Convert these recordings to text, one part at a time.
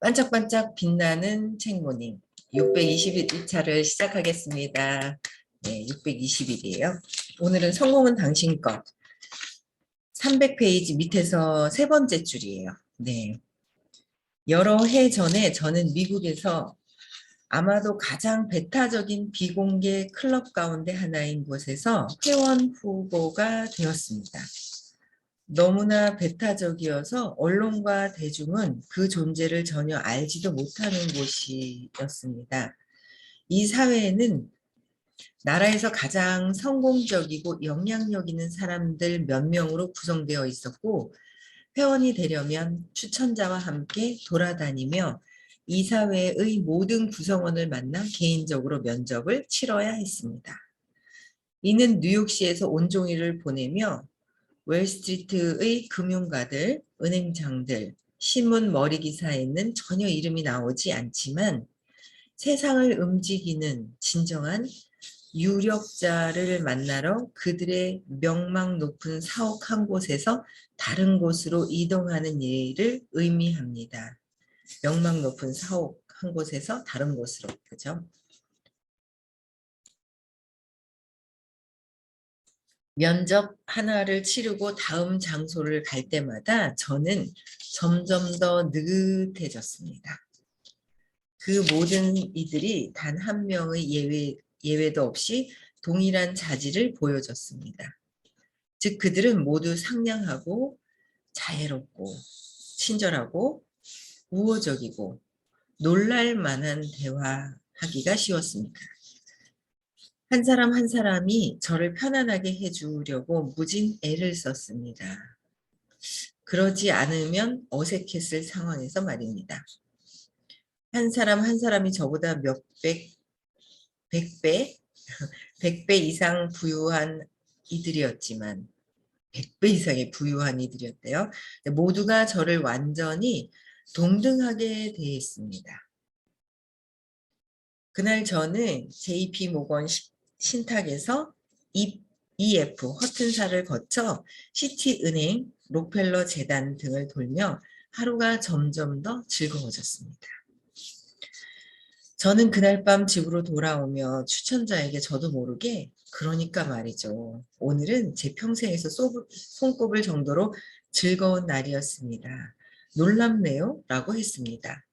반짝반짝 빛나는 책모님 621차를 시작하겠습니다. 네, 620일이에요. 오늘은 성공은 당신 것. 300페이지 밑에서 세 번째 줄이에요. 네. 여러 해 전에 저는 미국에서 아마도 가장 배타적인 비공개 클럽 가운데 하나인 곳에서 회원 후보가 되었습니다. 너무나 배타적이어서 언론과 대중은 그 존재를 전혀 알지도 못하는 곳이었습니다. 이 사회에는 나라에서 가장 성공적이고 영향력 있는 사람들 몇 명으로 구성되어 있었고, 회원이 되려면 추천자와 함께 돌아다니며 이 사회의 모든 구성원을 만나 개인적으로 면접을 치러야 했습니다. 이는 뉴욕시에서 온종일을 보내며 월스트리트의 금융가들, 은행장들, 신문 머리기사에는 전혀 이름이 나오지 않지만 세상을 움직이는 진정한 유력자를 만나러 그들의 명망 높은 사옥 한 곳에서 다른 곳으로 이동하는 일을 의미합니다. 명망 높은 사옥 한 곳에서 다른 곳으로, 그죠? 면접 하나를 치르고 다음 장소를 갈 때마다 저는 점점 더 느긋해졌습니다. 그 모든 이들이 단 한 명의 예외도 없이 동일한 자질을 보여줬습니다. 즉 그들은 모두 상냥하고 자애롭고 친절하고 우호적이고 놀랄 만한 대화하기가 쉬웠습니다. 한 사람 한 사람이 저를 편안하게 해주려고 무진 애를 썼습니다. 그러지 않으면 어색했을 상황에서 말입니다. 한 사람 한 사람이 저보다 백 배 이상 부유한 이들이었지만 100배 이상의 부유한 이들이었대요. 모두가 저를 완전히 동등하게 대했습니다. 그날 저는 JP 모건 신탁에서 EF 허튼사를 거쳐 시티은행, 록펠러 재단 등을 돌며 하루가 점점 더 즐거워졌습니다. 저는 그날 밤 집으로 돌아오며 추천자에게 저도 모르게 그러니까 말이죠. 오늘은 제 평생에서 손꼽을 정도로 즐거운 날이었습니다. 놀랍네요? 라고 했습니다.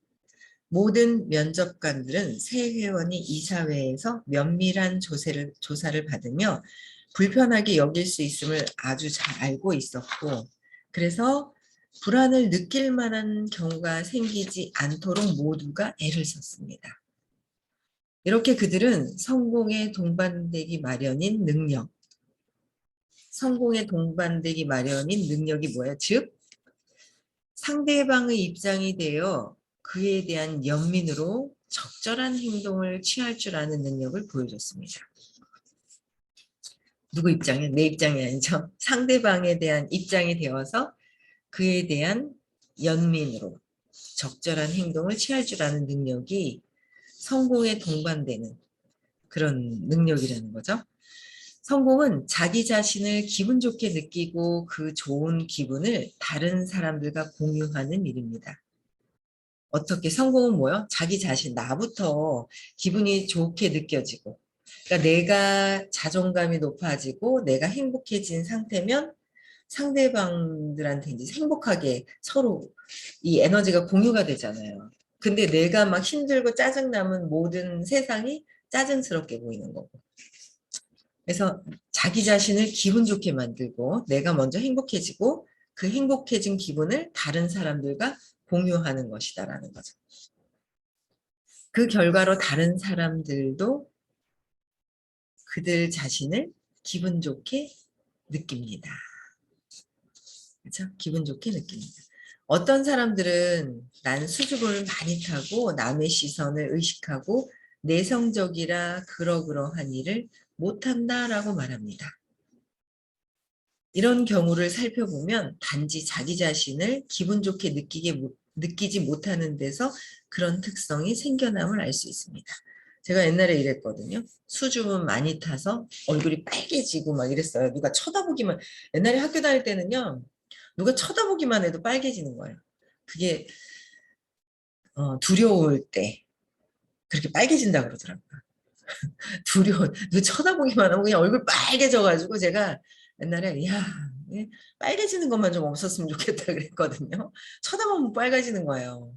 모든 면접관들은 새 회원이 이사회에서 면밀한 조사를 받으며 불편하게 여길 수 있음을 아주 잘 알고 있었고, 그래서 불안을 느낄 만한 경우가 생기지 않도록 모두가 애를 썼습니다. 이렇게 그들은 성공에 동반되기 마련인 능력, 성공에 동반되기 마련인 능력이 뭐야? 즉, 상대방의 입장이 되어 그에 대한 연민으로 적절한 행동을 취할 줄 아는 능력을 보여줬습니다. 누구 입장이야? 내 입장이 아니죠. 상대방에 대한 입장이 되어서 그에 대한 연민으로 적절한 행동을 취할 줄 아는 능력이 성공에 동반되는 그런 능력이라는 거죠. 성공은 자기 자신을 기분 좋게 느끼고 그 좋은 기분을 다른 사람들과 공유하는 일입니다. 어떻게 성공은 뭐요? 자기 자신, 나부터 기분이 좋게 느껴지고, 그러니까 내가 자존감이 높아지고 내가 행복해진 상태면 상대방들한테 이제 행복하게 서로 이 에너지가 공유가 되잖아요. 근데 내가 막 힘들고 짜증나면 모든 세상이 짜증스럽게 보이는 거고. 그래서 자기 자신을 기분 좋게 만들고 내가 먼저 행복해지고 그 행복해진 기분을 다른 사람들과 공유하는 것이다라는 거죠. 그 결과로 다른 사람들도 그들 자신을 기분 좋게 느낍니다. 그렇죠? 기분 좋게 느낍니다. 어떤 사람들은 난 수줍음을 많이 타고 남의 시선을 의식하고 내성적이라 그러그러한 일을 못한다라고 말합니다. 이런 경우를 살펴보면 단지 자기 자신을 기분 좋게 느끼지 못하는 데서 그런 특성이 생겨남을 알 수 있습니다. 제가 옛날에 이랬거든요. 수줍음 많이 타서 얼굴이 빨개지고 막 이랬어요. 누가 쳐다보기만, 옛날에 학교 다닐 때는요, 누가 쳐다보기만 해도 빨개지는 거예요. 그게 두려울 때 그렇게 빨개진다 그러더라고요. 두려워. 누 쳐다보기만 하고 그냥 얼굴 빨개져가지고 제가 옛날에 야 빨개지는 것만 좀 없었으면 좋겠다 그랬거든요. 쳐다보면 빨개지는 거예요.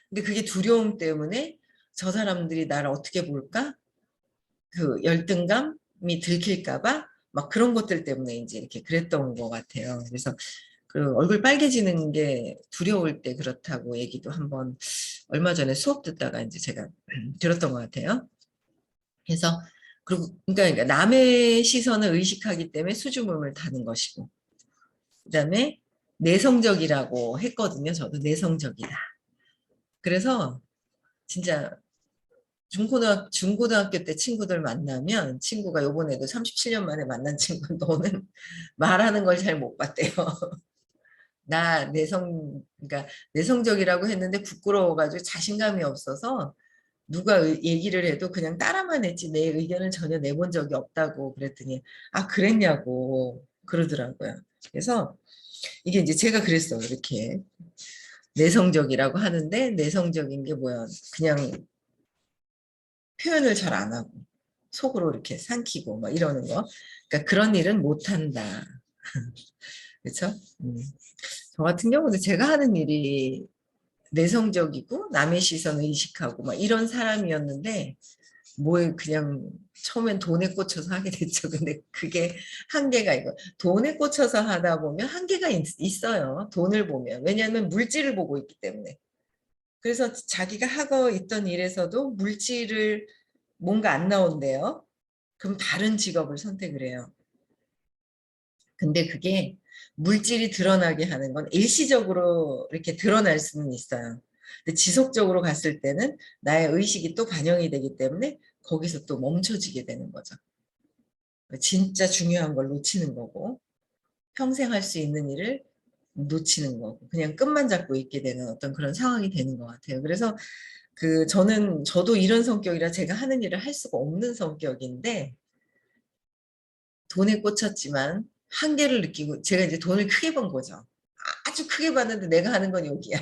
근데 그게 두려움 때문에 저 사람들이 나를 어떻게 볼까? 그 열등감이 들킬까봐 막 그런 것들 때문에 이제 이렇게 그랬던 것 같아요. 그래서 그 얼굴 빨개지는 게 두려울 때 그렇다고 얘기도 한번 얼마 전에 수업 듣다가 이제 제가 들었던 것 같아요. 그래서 그리고 그러니까 남의 시선을 의식하기 때문에 수줍음을 타는 것이고, 그다음에 내성적이라고 했거든요. 저도 내성적이다. 그래서 진짜 중고등학교 때 친구들 만나면 친구가 요번에도 37년 만에 만난 친구 너는 말하는 걸 잘 못 봤대요. 나 그러니까 내성적이라고 했는데 부끄러워가지고 자신감이 없어서 누가 얘기를 해도 그냥 따라만 했지 내 의견을 전혀 내본 적이 없다고 그랬더니 아 그랬냐고 그러더라고요. 그래서 이게 이제 제가 그랬어요. 이렇게 내성적이라고 하는데 내성적인 게 뭐야? 그냥 표현을 잘 안 하고 속으로 이렇게 삼키고 막 이러는 거. 그러니까 그런 일은 못 한다. 그렇죠? 저 같은 경우는 제가 하는 일이 내성적이고 남의 시선을 의식하고 막 이런 사람이었는데 뭐 그냥 처음엔 돈에 꽂혀서 하게 됐죠. 근데 그게 한계가 이거 돈에 꽂혀서 하다 보면 한계가 있어요. 돈을 보면 왜냐하면 물질을 보고 있기 때문에. 그래서 자기가 하고 있던 일에서도 물질을 뭔가 안 나온대요. 그럼 다른 직업을 선택을 해요. 근데 그게 물질이 드러나게 하는 건 일시적으로 이렇게 드러날 수는 있어요. 근데 지속적으로 갔을 때는 나의 의식이 또 반영이 되기 때문에 거기서 또 멈춰지게 되는 거죠. 진짜 중요한 걸 놓치는 거고 평생 할 수 있는 일을 놓치는 거고 그냥 끝만 잡고 있게 되는 어떤 그런 상황이 되는 것 같아요. 그래서 저도 이런 성격이라 제가 하는 일을 할 수가 없는 성격인데 돈에 꽂혔지만 한계를 느끼고 제가 이제 돈을 크게 번 거죠. 아주 크게 봤는데 내가 하는 건 여기야.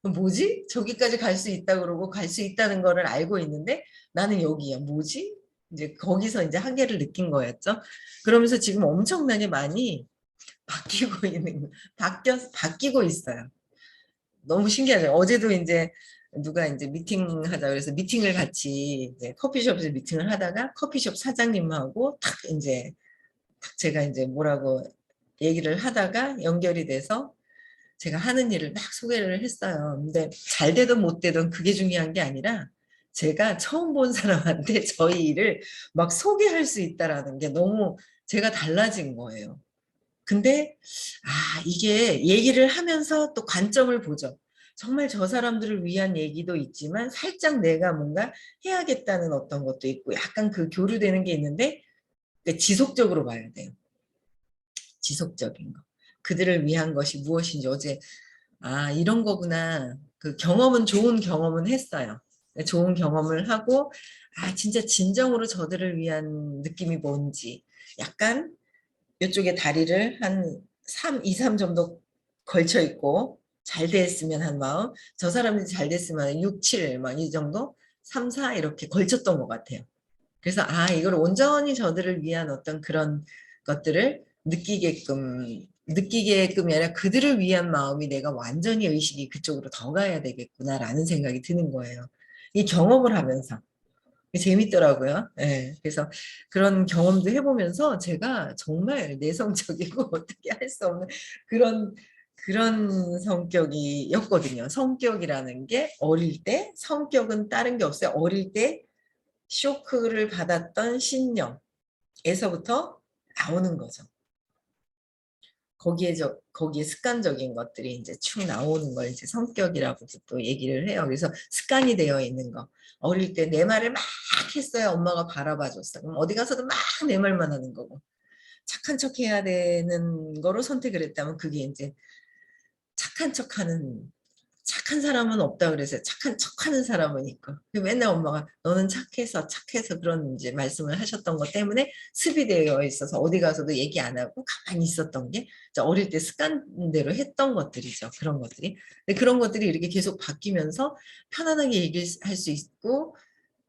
뭐지? 저기까지 갈 수 있다 그러고 갈 수 있다는 거를 알고 있는데 나는 여기야. 뭐지? 이제 거기서 이제 한계를 느낀 거였죠. 그러면서 지금 엄청나게 많이 바뀌고 바뀌고 있어요. 너무 신기하죠. 어제도 이제 누가 이제 미팅 하자 그래서 미팅을 같이 이제 커피숍에서 미팅을 하다가 커피숍 사장님하고 탁 이제 제가 이제 뭐라고 얘기를 하다가 연결이 돼서 제가 하는 일을 막 소개를 했어요. 근데 잘 되든 못 되든 그게 중요한 게 아니라 제가 처음 본 사람한테 저희 일을 막 소개할 수 있다라는 게 너무 제가 달라진 거예요. 근데 이게 얘기를 하면서 또 관점을 보죠. 정말 저 사람들을 위한 얘기도 있지만 살짝 내가 뭔가 해야겠다는 어떤 것도 있고 약간 그 교류되는 게 있는데 지속적으로 봐야 돼요. 지속적인 거. 그들을 위한 것이 무엇인지 어제 이런 거구나. 그 경험은 좋은 경험은 했어요. 좋은 경험을 하고 진짜 진정으로 저들을 위한 느낌이 뭔지 약간 이쪽에 다리를 한 2, 3 정도 걸쳐 있고 잘 됐으면 한 마음 저 사람이 잘 됐으면 6, 7 막 이 정도 3, 4 이렇게 걸쳤던 것 같아요. 그래서 이걸 온전히 저들을 위한 어떤 그런 것들을 느끼게끔이 아니라 그들을 위한 마음이 내가 완전히 의식이 그쪽으로 더 가야 되겠구나라는 생각이 드는 거예요. 이 경험을 하면서. 재밌더라고요. 예. 그래서 그런 경험도 해보면서 제가 정말 내성적이고 어떻게 할 수 없는 그런 성격이었거든요. 성격이라는 게 어릴 때 성격은 다른 게 없어요. 어릴 때 쇼크를 받았던 신념에서부터 나오는 거죠. 거기에 습관적인 것들이 이제 축 나오는 걸 이제 성격이라고 또 얘기를 해요. 그래서 습관이 되어 있는 거. 어릴 때 내 말을 막 했어요. 엄마가 바라봐 줬어. 그럼 어디 가서도 막 내 말만 하는 거고. 착한 척 해야 되는 거로 선택을 했다면 그게 이제 착한 척 하는 착한 사람은 없다 그래서 착한 척하는 사람은 있고 맨날 엄마가 너는 착해서 그런 이제 말씀을 하셨던 것 때문에 습이되어 있어서 어디 가서도 얘기 안 하고 가만히 있었던 게 어릴 때 습관대로 했던 것들이죠. 그런 것들이. 근데 그런 것들이 이렇게 계속 바뀌면서 편안하게 얘기할 수 있고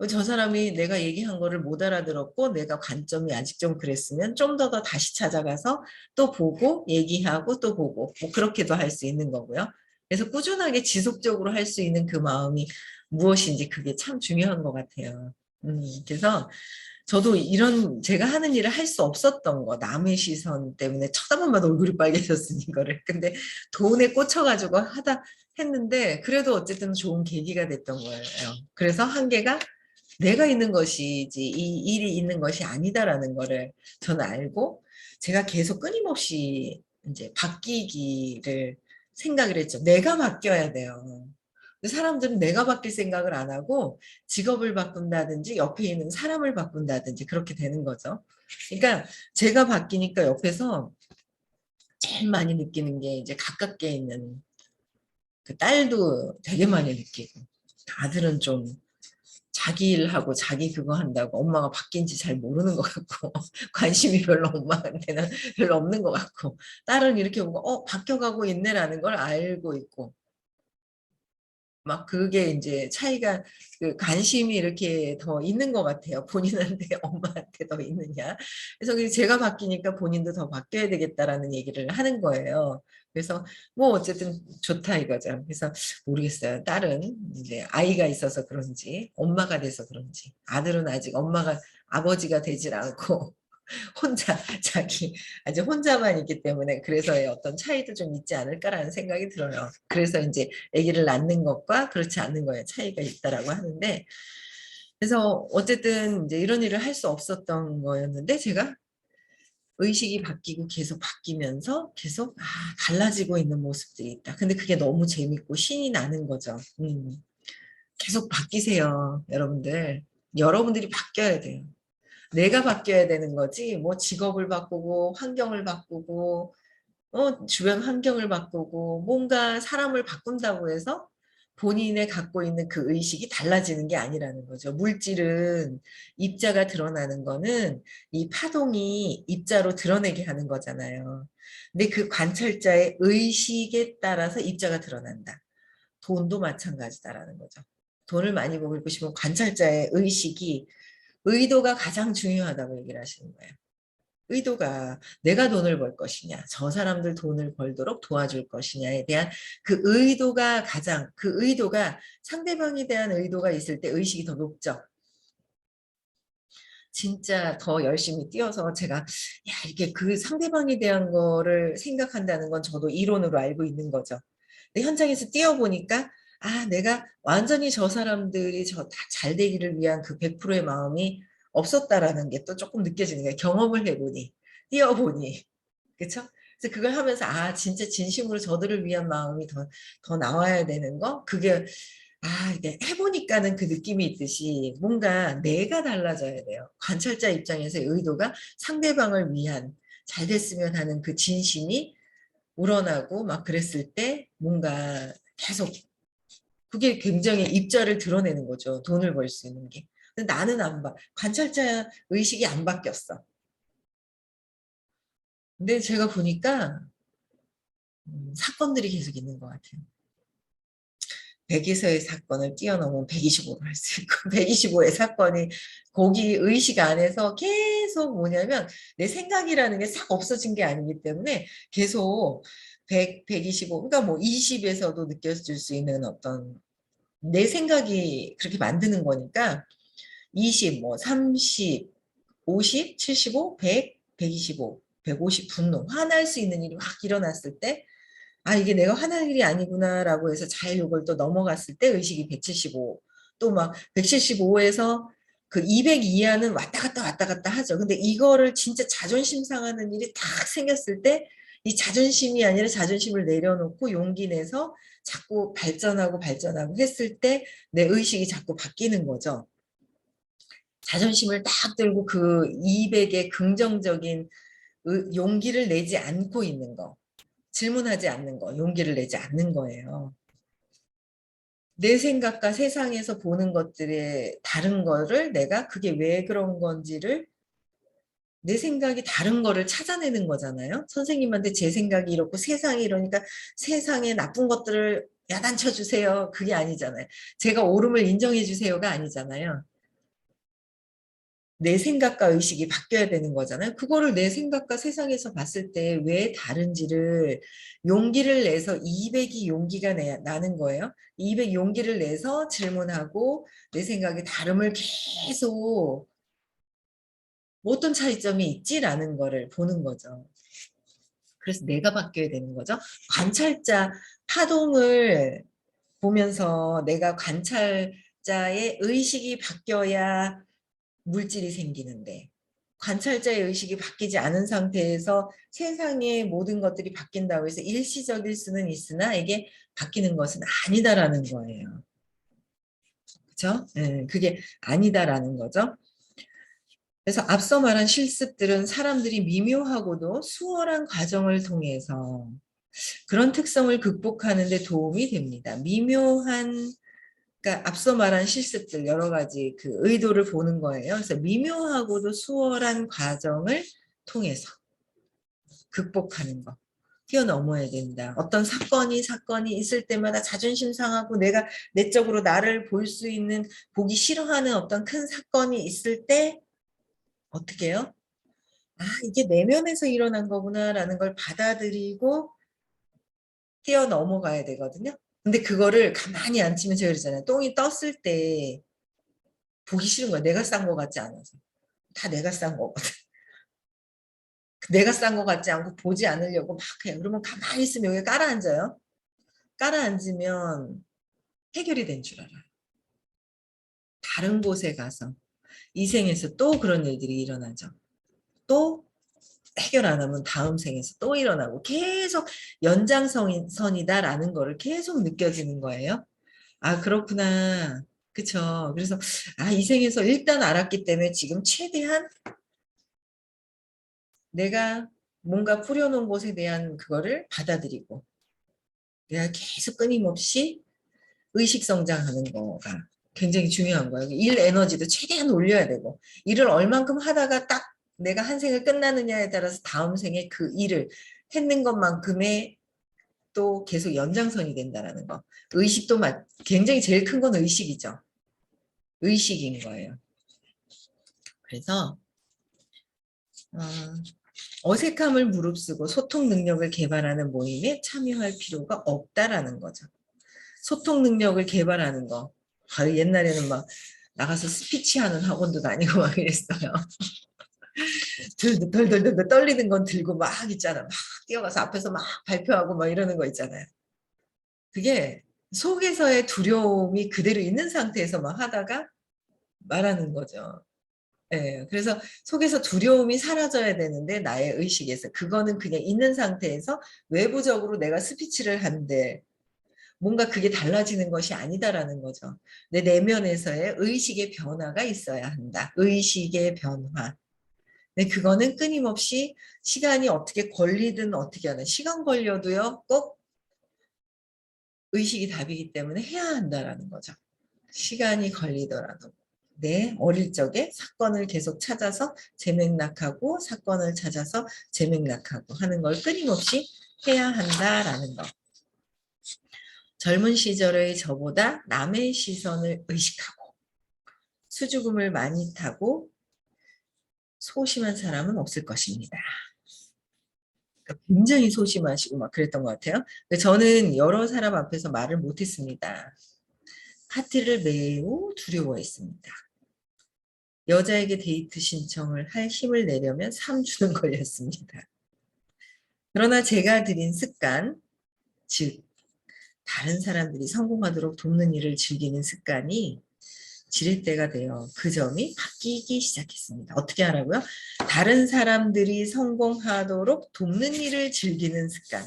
저 사람이 내가 얘기한 거를 못 알아들었고 내가 관점이 아직 좀 그랬으면 좀 더 다시 찾아가서 또 보고 얘기하고 또 보고 뭐 그렇게도 할 수 있는 거고요. 그래서 꾸준하게 지속적으로 할 수 있는 그 마음이 무엇인지 그게 참 중요한 것 같아요. 그래서 저도 이런 제가 하는 일을 할 수 없었던 거 남의 시선 때문에 쳐다보면 얼굴이 빨개졌으니 이거를 근데 돈에 꽂혀가지고 하다 했는데 그래도 어쨌든 좋은 계기가 됐던 거예요. 그래서 한계가 내가 있는 것이지 이 일이 있는 것이 아니다라는 거를 저는 알고 제가 계속 끊임없이 이제 바뀌기를 생각을 했죠. 내가 바뀌어야 돼요. 사람들은 내가 바뀔 생각을 안 하고 직업을 바꾼다든지 옆에 있는 사람을 바꾼다든지 그렇게 되는 거죠. 그러니까 제가 바뀌니까 옆에서 제일 많이 느끼는 게 이제 가깝게 있는 그 딸도 되게 많이 느끼고 아들은 좀 자기 일하고 자기 그거 한다고 엄마가 바뀐지 잘 모르는 것 같고 관심이 별로 엄마한테는 별로 없는 것 같고 딸은 이렇게 보고 바뀌어가고 있네라는 걸 알고 있고 막 그게 이제 차이가 그 관심이 이렇게 더 있는 것 같아요. 본인한테 엄마한테 더 있느냐. 그래서 제가 바뀌니까 본인도 더 바뀌어야 되겠다라는 얘기를 하는 거예요. 그래서 뭐 어쨌든 좋다 이거죠. 그래서 모르겠어요. 딸은 이제 아이가 있어서 그런지 엄마가 돼서 그런지 아들은 아직 엄마가 아버지가 되질 않고 혼자 자기 아직 혼자만 있기 때문에 그래서의 어떤 차이도 좀 있지 않을까라는 생각이 들어요. 그래서 이제 아기를 낳는 것과 그렇지 않는 거에 차이가 있다라고 하는데 그래서 어쨌든 이제 이런 일을 할 수 없었던 거였는데 제가 의식이 바뀌고 계속 바뀌면서 계속 달라지고 있는 모습들이 있다. 근데 그게 너무 재밌고 신이 나는 거죠. 계속 바뀌세요, 여러분들. 여러분들이 바뀌어야 돼요. 내가 바뀌어야 되는 거지 뭐 직업을 바꾸고 환경을 바꾸고 주변 환경을 바꾸고 뭔가 사람을 바꾼다고 해서 본인의 갖고 있는 그 의식이 달라지는 게 아니라는 거죠. 물질은 입자가 드러나는 거는 이 파동이 입자로 드러내게 하는 거잖아요. 근데 그 관찰자의 의식에 따라서 입자가 드러난다. 돈도 마찬가지다라는 거죠. 돈을 많이 벌고 싶으면 관찰자의 의식이 의도가 가장 중요하다고 얘기를 하시는 거예요. 의도가 내가 돈을 벌 것이냐, 저 사람들 돈을 벌도록 도와줄 것이냐에 대한 그 의도가 그 의도가 상대방에 대한 의도가 있을 때 의식이 더 높죠. 진짜 더 열심히 뛰어서 제가 이게 그 상대방에 대한 거를 생각한다는 건 저도 이론으로 알고 있는 거죠. 근데 현장에서 뛰어보니까 내가 완전히 저 사람들이 다 잘 되기를 위한 그 100%의 마음이 없었다라는 게 또 조금 느껴지는 거예요. 경험을 해보니, 뛰어보니. 그쵸? 그래서 그걸 하면서 진짜 진심으로 저들을 위한 마음이 더 나와야 되는 거? 그게 이게 해보니까는 그 느낌이 있듯이 뭔가 내가 달라져야 돼요. 관찰자 입장에서의 의도가 상대방을 위한 잘 됐으면 하는 그 진심이 우러나고 막 그랬을 때 뭔가 계속 그게 굉장히 입자를 드러내는 거죠. 돈을 벌 수 있는 게. 근데 나는 안 봐. 관찰자 의식이 안 바뀌었어. 근데 제가 보니까 사건들이 계속 있는 것 같아요. 100에서의 사건을 뛰어넘으면 125로 할 수 있고 125의 사건이 거기 의식 안에서 계속 뭐냐면 내 생각이라는 게 싹 없어진 게 아니기 때문에 계속 100, 125 그러니까 뭐 20에서도 느껴질 수 있는 어떤 내 생각이 그렇게 만드는 거니까 20, 뭐 30, 50, 75, 100, 125, 150 분노 화날 수 있는 일이 확 일어났을 때 이게 내가 화날 일이 아니구나라고 해서 잘 요걸 또 넘어갔을 때 의식이 175, 또 막 175에서 그 200 이하는 왔다 갔다 하죠. 근데 이거를 진짜 자존심 상하는 일이 딱 생겼을 때 이 자존심이 아니라 자존심을 내려놓고 용기 내서 자꾸 발전하고 했을 때 내 의식이 자꾸 바뀌는 거죠. 자존심을 딱 들고 그 200의 긍정적인 용기를 내지 않고 있는 거. 질문하지 않는 거, 용기를 내지 않는 거예요. 내 생각과 세상에서 보는 것들의 다른 거를 내가 그게 왜 그런 건지를 내 생각이 다른 거를 찾아내는 거잖아요. 선생님한테 제 생각이 이렇고 세상이 이러니까 세상에 나쁜 것들을 야단쳐 주세요. 그게 아니잖아요. 제가 옳음을 인정해 주세요가 아니잖아요. 내 생각과 의식이 바뀌어야 되는 거잖아요. 그거를 내 생각과 세상에서 봤을 때 왜 다른지를 용기를 내서 200이 용기가 나는 거예요. 200 용기를 내서 질문하고 내 생각이 다름을 계속 어떤 차이점이 있지라는 거를 보는 거죠. 그래서 내가 바뀌어야 되는 거죠. 관찰자 파동을 보면서 내가 관찰자의 의식이 바뀌어야 물질이 생기는데 관찰자의 의식이 바뀌지 않은 상태에서 세상의 모든 것들이 바뀐다고 해서 일시적일 수는 있으나 이게 바뀌는 것은 아니다라는 거예요. 그렇죠? 그게 아니다라는 거죠. 그래서 앞서 말한 실습들은 사람들이 미묘하고도 수월한 과정을 통해서 그런 특성을 극복하는 데 도움이 됩니다. 미묘한, 그러니까 앞서 말한 실습들 여러 가지 그 의도를 보는 거예요. 그래서 미묘하고도 수월한 과정을 통해서 극복하는 거. 뛰어넘어야 된다. 어떤 사건이 있을 때마다 자존심 상하고 내가 내적으로 나를 볼 수 있는 보기 싫어하는 어떤 큰 사건이 있을 때 어떻게 해요? 아, 이게 내면에서 일어난 거구나라는 걸 받아들이고 뛰어넘어가야 되거든요. 근데 그거를 가만히 안 치면 제가 그러잖아요. 똥이 떴을 때 보기 싫은 거야. 내가 싼 거 같지 않아서. 다 내가 싼 거거든. 내가 싼 거 같지 않고 보지 않으려고 막 해요. 그러면 가만히 있으면 여기 깔아앉아요. 깔아앉으면 해결이 된 줄 알아요. 다른 곳에 가서 이 생에서 또 그런 일들이 일어나죠. 또 해결 안 하면 다음 생에서 또 일어나고 계속 연장선이다라는 거를 계속 느껴지는 거예요. 아, 그렇구나. 그쵸. 그래서, 아, 이 생에서 일단 알았기 때문에 지금 최대한 내가 뭔가 뿌려놓은 곳에 대한 그거를 받아들이고, 내가 계속 끊임없이 의식 성장하는 거가 굉장히 중요한 거예요. 일 에너지도 최대한 올려야 되고, 일을 얼만큼 하다가 딱 내가 한 생을 끝나느냐에 따라서 다음 생에 그 일을 했는 것만큼의 또 계속 연장선이 된다는 거. 의식도 굉장히 제일 큰 건 의식이죠. 의식인 거예요. 그래서 어색함을 무릅쓰고 소통 능력을 개발하는 모임에 참여할 필요가 없다라는 거죠. 소통 능력을 개발하는 거. 옛날에는 막 나가서 스피치하는 학원도 다니고 막 이랬어요. 덜덜덜 떨리는 건 들고 막 있잖아. 막 뛰어가서 앞에서 막 발표하고 막 이러는 거 있잖아요. 그게 속에서의 두려움이 그대로 있는 상태에서 막 하다가 말하는 거죠. 예, 그래서 속에서 두려움이 사라져야 되는데 나의 의식에서 그거는 그냥 있는 상태에서 외부적으로 내가 스피치를 하는데 뭔가 그게 달라지는 것이 아니다라는 거죠. 내 내면에서의 의식의 변화가 있어야 한다. 의식의 변화. 근데 그거는 끊임없이 시간이 어떻게 걸리든 어떻게 하는 시간 걸려도요 꼭 의식이 답이기 때문에 해야 한다라는 거죠. 시간이 걸리더라도. 네, 어릴 적에 사건을 계속 찾아서 재맥락하고 사건을 찾아서 재맥락하고 하는 걸 끊임없이 해야 한다라는 거. 젊은 시절의 저보다 남의 시선을 의식하고 수줍음을 많이 타고 소심한 사람은 없을 것입니다. 그러니까 굉장히 소심하시고 막 그랬던 것 같아요. 근데 저는 여러 사람 앞에서 말을 못했습니다. 파티를 매우 두려워했습니다. 여자에게 데이트 신청을 할 힘을 내려면 3주는 걸렸습니다. 그러나 제가 들인 습관, 즉 다른 사람들이 성공하도록 돕는 일을 즐기는 습관이 지렛대가 되어 그 점이 바뀌기 시작했습니다. 어떻게 하라고요? 다른 사람들이 성공하도록 돕는 일을 즐기는 습관.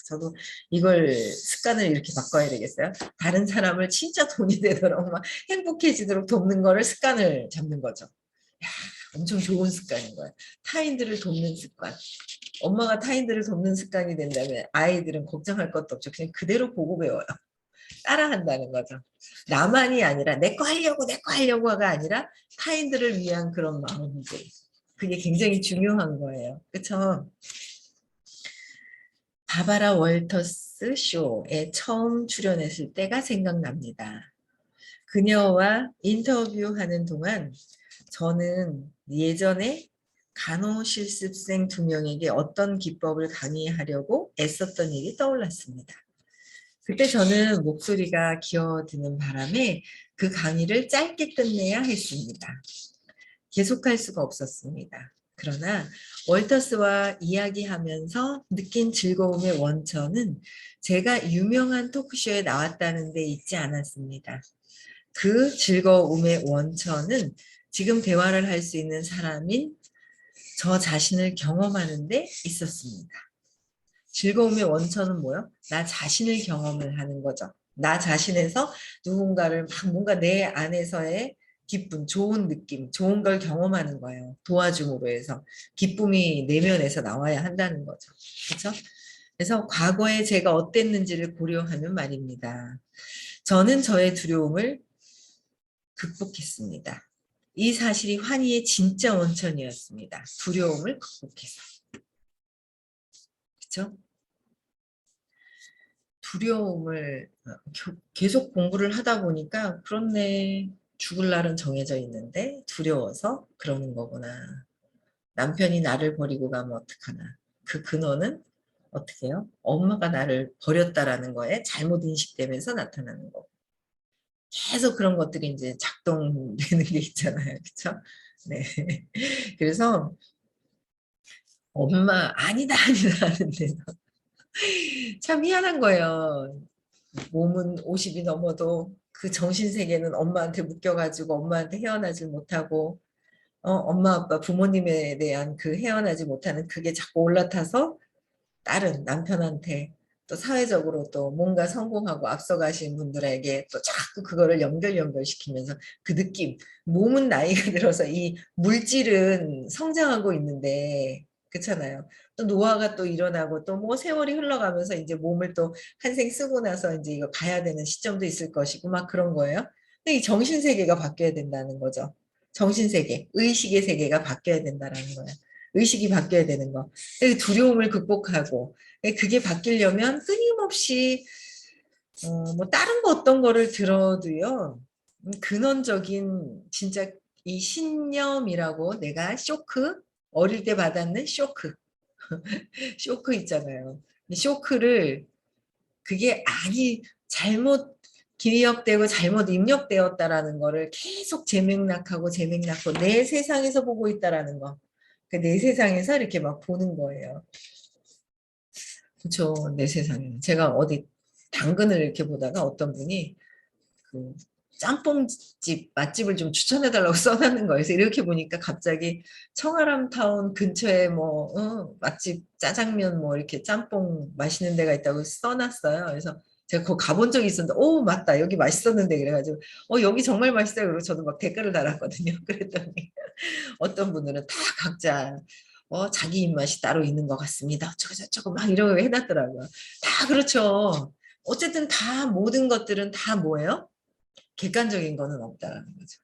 저도 이걸 습관을 이렇게 바꿔야 되겠어요? 다른 사람을 진짜 돈이 되도록 막 행복해지도록 돕는 거를 습관을 잡는 거죠. 야, 엄청 좋은 습관인 거예요. 타인들을 돕는 습관. 엄마가 타인들을 돕는 습관이 된다면 아이들은 걱정할 것도 없죠. 그냥 그대로 보고 배워요. 따라한다는 거죠. 나만이 아니라 내 거 하려고 내 거 하려고가 아니라 타인들을 위한 그런 마음들. 그게 굉장히 중요한 거예요. 그렇죠? 바바라 월터스 쇼에 처음 출연했을 때가 생각납니다. 그녀와 인터뷰하는 동안 저는 예전에 간호실습생 2명에게 어떤 기법을 강의하려고 애썼던 일이 떠올랐습니다. 그때 저는 목소리가 기어드는 바람에 그 강의를 짧게 끝내야 했습니다. 계속할 수가 없었습니다. 그러나 월터스와 이야기하면서 느낀 즐거움의 원천은 제가 유명한 토크쇼에 나왔다는 데 있지 않았습니다. 그 즐거움의 원천은 지금 대화를 할 수 있는 사람인 저 자신을 경험하는 데 있었습니다. 즐거움의 원천은 뭐요? 나 자신을 경험을 하는 거죠. 나 자신에서 누군가를 막 뭔가 내 안에서의 기쁨, 좋은 느낌, 좋은 걸 경험하는 거예요. 도와줌으로 해서 기쁨이 내면에서 나와야 한다는 거죠. 그렇죠? 그래서 과거에 제가 어땠는지를 고려하면 말입니다. 저는 저의 두려움을 극복했습니다. 이 사실이 환희의 진짜 원천이었습니다. 두려움을 극복해서. 그렇죠? 두려움을 계속 공부를 하다 보니까 그렇네. 죽을 날은 정해져 있는데 두려워서 그러는 거구나. 남편이 나를 버리고 가면 어떡하나. 그 근원은 어떻게 해요? 엄마가 나를 버렸다라는 거에 잘못 인식되면서 나타나는 거. 계속 그런 것들이 이제 작동되는 게 있잖아요. 그렇죠? 네. 그래서 엄마 아니다 아니다 하는데 참 희한한 거예요. 몸은 50이 넘어도 그 정신세계는 엄마한테 묶여가지고 엄마한테 헤어나질 못하고 엄마 아빠 부모님에 대한 그 헤어나지 못하는 그게 자꾸 올라타서 딸은 남편한테 또 사회적으로 또 뭔가 성공하고 앞서가신 분들에게 또 자꾸 그거를 연결시키면서 그 느낌 몸은 나이가 들어서 이 물질은 성장하고 있는데 그렇잖아요. 또 노화가 또 일어나고 또 뭐 세월이 흘러가면서 이제 몸을 또 한생 쓰고 나서 이제 이거 가야 되는 시점도 있을 것이고 막 그런 거예요. 근데 이 정신세계가 바뀌어야 된다는 거죠. 정신세계, 의식의 세계가 바뀌어야 된다는 거예요. 의식이 바뀌어야 되는 거. 두려움을 극복하고 그게 바뀌려면 끊임없이 뭐 다른 거 어떤 거를 들어도요. 근원적인 진짜 이 신념이라고 내가 쇼크 어릴 때 받았는 쇼크 쇼크 있잖아요. 쇼크를 그게 아니 잘못 기억되고 잘못 입력되었다라는 거를 계속 재맥락하고 내 세상에서 보고 있다라는 거. 내 세상에서 이렇게 막 보는 거예요. 그렇죠. 내 세상에. 제가 어디 당근을 이렇게 보다가 어떤 분이 그 짬뽕집 맛집을 좀 추천해달라고 써놨는 거예요. 그래서 이렇게 보니까 갑자기 청아람타운 근처에 뭐 맛집 짜장면 뭐 이렇게 짬뽕 맛있는 데가 있다고 써놨어요. 그래서 제가 거기 가본 적이 있었는데 오 맞다 여기 맛있었는데 그래가지고 여기 정말 맛있어요. 그리고 저도 막 댓글을 달았거든요. 그랬더니 어떤 분들은 다 각자 자기 입맛이 따로 있는 것 같습니다. 어쩌고 저쩌고 막 이러고 해놨더라고요. 다 그렇죠. 어쨌든 다 모든 것들은 다 뭐예요? 객관적인 거는 없다라는 거죠.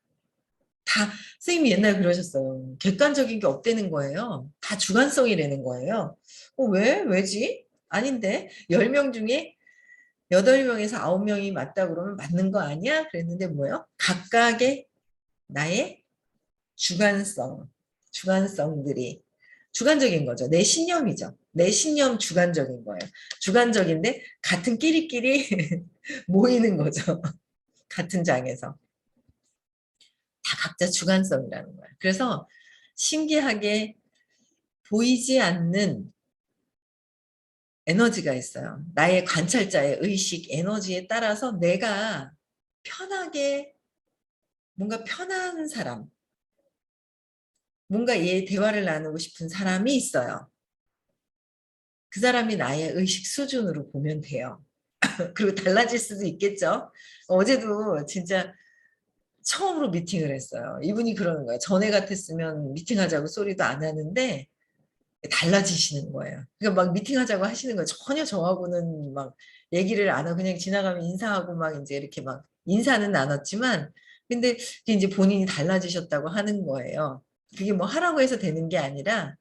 다 선생님이 옛날에 그러셨어요. 객관적인 게 없다는 거예요. 다 주관성이라는 거예요. 왜? 왜지? 아닌데 10명 중에 8명에서 9명이 맞다 그러면 맞는 거 아니야? 그랬는데 뭐예요? 각각의 나의 주관성들이 주관적인 거죠. 내 신념이죠. 내 신념 주관적인 거예요. 주관적인데 같은 끼리끼리 모이는 거죠. 같은 장에서. 다 각자 주관성이라는 거예요. 그래서 신기하게 보이지 않는 에너지가 있어요. 나의 관찰자의 의식 에너지에 따라서 내가 편하게 뭔가 편한 사람, 뭔가 얘 대화를 나누고 싶은 사람이 있어요. 그 사람이 나의 의식 수준으로 보면 돼요. 그리고 달라질 수도 있겠죠. 어제도 진짜 처음으로 미팅을 했어요. 이분이 그러는 거예요. 전에 같았으면 미팅하자고 소리도 안 하는데 달라지시는 거예요. 그러니까 막 미팅하자고 하시는 거예요. 전혀 저하고는 막 얘기를 안 하고 그냥 지나가면 인사하고 막 이제 이렇게 막 인사는 나눴지만 근데 이제 본인이 달라지셨다고 하는 거예요. 그게 뭐 하라고 해서 되는 게 아니라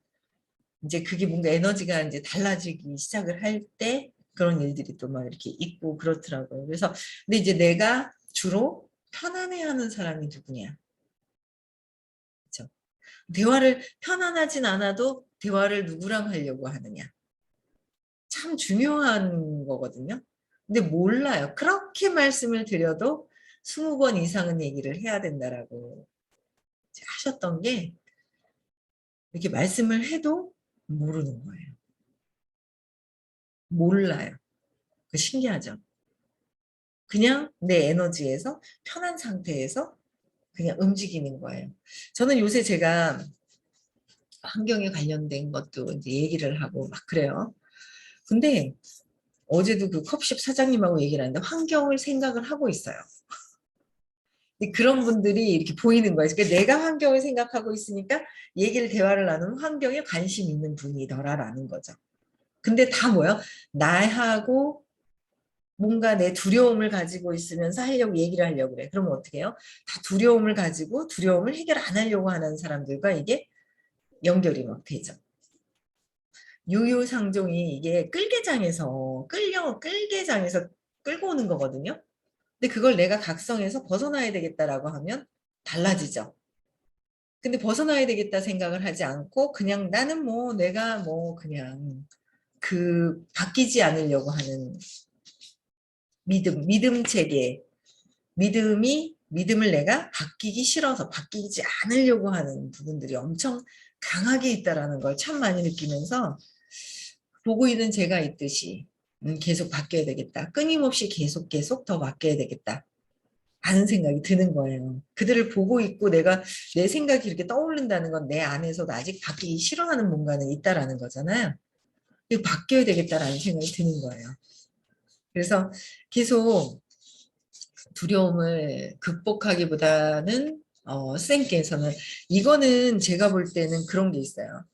이제 그게 뭔가 에너지가 이제 달라지기 시작을 할 때 그런 일들이 또 막 이렇게 있고 그렇더라고요. 그래서 근데 이제 내가 주로 편안해하는 사람이 누구냐? 그렇죠? 대화를 편안하진 않아도 대화를 누구랑 하려고 하느냐? 참 중요한 거거든요. 근데 몰라요. 그렇게 말씀을 드려도 20번 이상은 얘기를 해야 된다라고 하셨던 게 이렇게 말씀을 해도 모르는 거예요. 몰라요. 그 신기하죠. 그냥 내 에너지에서 편한 상태에서 그냥 움직이는 거예요. 저는 요새 제가 환경에 관련된 것도 이제 얘기를 하고 막 그래요. 근데 어제도 그 컵십 사장님하고 얘기를 하는데 환경을 생각을 하고 있어요. 그런 분들이 이렇게 보이는 거예요. 그러니까 내가 환경을 생각하고 있으니까 얘기를 대화를 나누면 환경에 관심 있는 분이더라라는 거죠. 근데 다 뭐예요? 나하고 뭔가 내 두려움을 가지고 있으면서 하려고 얘기를 하려고 그래. 그러면 어떻게 해요? 다 두려움을 가지고 두려움을 해결 안 하려고 하는 사람들과 이게 연결이 막 되죠. 유유상종이 이게 끌개장에서 끌고 오는 거거든요. 근데 그걸 내가 각성해서 벗어나야 되겠다라고 하면 달라지죠. 근데 벗어나야 되겠다 생각을 하지 않고 그냥 나는 뭐 내가 뭐 그냥 그 바뀌지 않으려고 하는 믿음 체계 믿음을 내가 바뀌기 싫어서 바뀌지 않으려고 하는 부분들이 엄청 강하게 있다라는 걸 참 많이 느끼면서 보고 있는 제가 있듯이 계속 바뀌어야 되겠다. 끊임없이 계속 더 바뀌어야 되겠다. 하는 생각이 드는 거예요. 그들을 보고 있고 내가 내 생각이 이렇게 떠오른다는 건 내 안에서도 아직 바뀌기 싫어하는 뭔가는 있다라는 거잖아요. 이거 바뀌어야 되겠다라는 생각이 드는 거예요. 그래서 계속 두려움을 극복하기보다는 선생님께서는 이거는 제가 볼 때는 그런 게 있어요.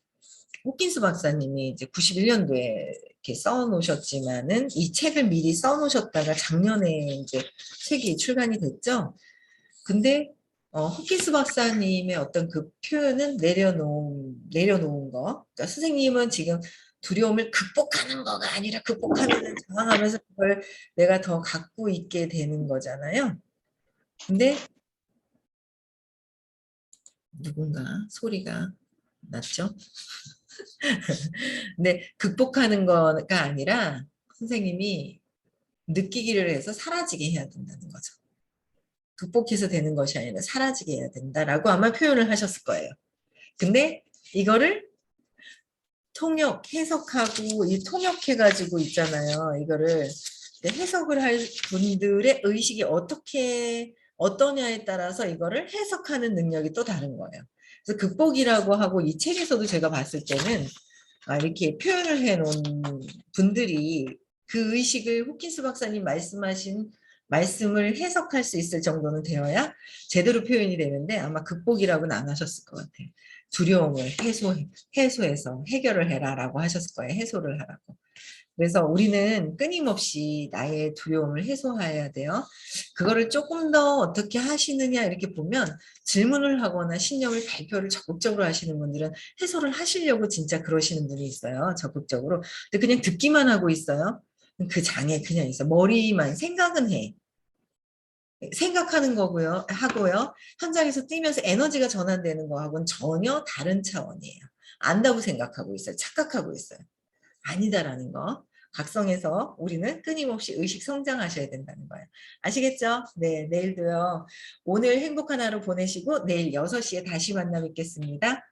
호킨스 박사님이 이제 91년도에 이렇게 써놓으셨지만은 이 책을 미리 써놓으셨다가 작년에 이제 책이 출간이 됐죠. 근데 호킨스 박사님의 어떤 그 표현은 내려놓은 거. 그러니까 선생님은 지금 두려움을 극복하는 거가 아니라 극복하면은 저항하면서 그걸 내가 더 갖고 있게 되는 거잖아요. 근데 누군가 소리가 났죠. 근데 극복하는 거가 아니라 선생님이 느끼기를 해서 사라지게 해야 된다는 거죠. 극복해서 되는 것이 아니라 사라지게 해야 된다라고 아마 표현을 하셨을 거예요. 근데 이거를 해석하고 이 통역해가지고 있잖아요. 이거를 해석을 할 분들의 의식이 어떠냐에 따라서 이거를 해석하는 능력이 또 다른 거예요. 그래서 극복이라고 하고 이 책에서도 제가 봤을 때는 이렇게 표현을 해놓은 분들이 그 의식을 호킨스 박사님 말씀하신 말씀을 해석할 수 있을 정도는 되어야 제대로 표현이 되는데 아마 극복이라고는 안 하셨을 것 같아요. 두려움을 해소해서 해결을 해라라고 하셨을 거예요. 해소를 하라고. 그래서 우리는 끊임없이 나의 두려움을 해소해야 돼요. 그거를 조금 더 어떻게 하시느냐 이렇게 보면 질문을 하거나 신념을 발표를 적극적으로 하시는 분들은 해소를 하시려고 진짜 그러시는 분이 있어요. 적극적으로. 근데 그냥 듣기만 하고 있어요. 그 장에 그냥 있어. 머리만 생각은 해. 생각하는 거고요. 하고요. 현장에서 뛰면서 에너지가 전환되는 거하고는 전혀 다른 차원이에요. 안다고 생각하고 있어요. 착각하고 있어요. 아니다라는 거. 각성해서 우리는 끊임없이 의식 성장하셔야 된다는 거예요. 아시겠죠? 네, 내일도요. 오늘 행복한 하루 보내시고 내일 6시에 다시 만나 뵙겠습니다.